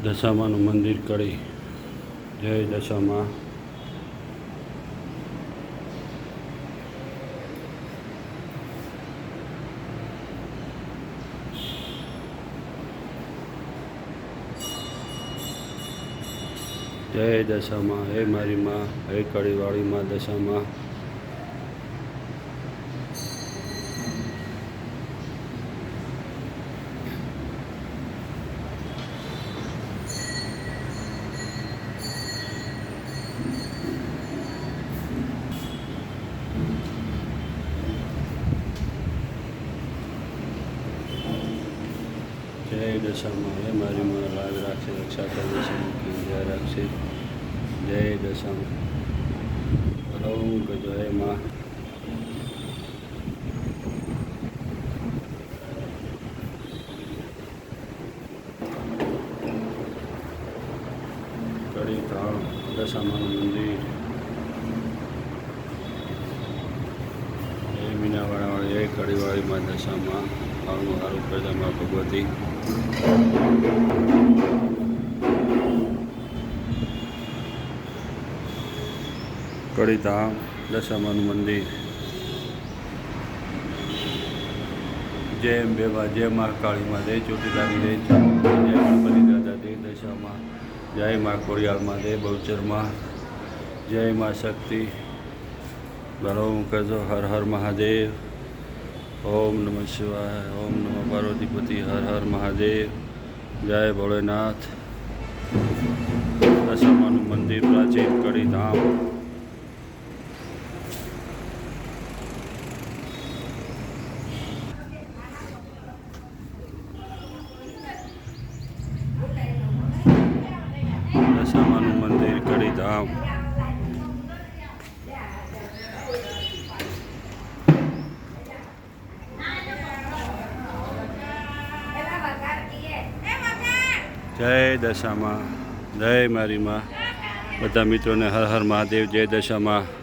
દશામાનું મંદિર કડી. જય દશામાં. જય દશામાં. હે મારી માં, હે કડીવાળી માં દશામાં. જય દશામાં. હે મારી માં, લાજ રાખશે, રક્ષા કરશે, જય રાખશે. જય દશામાં. ઓમ જય માં. કડી ધામ દશામાનું મંદિર. એ મીનાવાળાવાળી, એ કડીવાળી માં દશામાં. સારું સારું કરતા માં ભગવતી. કડી ધામ દશામાનું મંદિર. જય અંબેમાં, જય મહાકાળીમાં, જય ચોટીલાની, જય ગણપતિ દાદા, જય દશામાં. જય મા ખોડિયારમાં, જય બહુચરમાં. જય મા શક્તિ. બોલો કરજો હર હર મહાદેવ. ઓમ નમઃ શિવાય. ઓમ નમઃ પાર્વતીપતિ. હર હર મહાદેવ. જય ભોળેનાથ. દશામાનું મંદિર, પ્રાચીન કડી ધામ. દશામાનું મંદિર, કડી ધામ. જય દશામાં. જય મારી માં. બધા મિત્રોને હર હર મહાદેવ. જય દશામાં.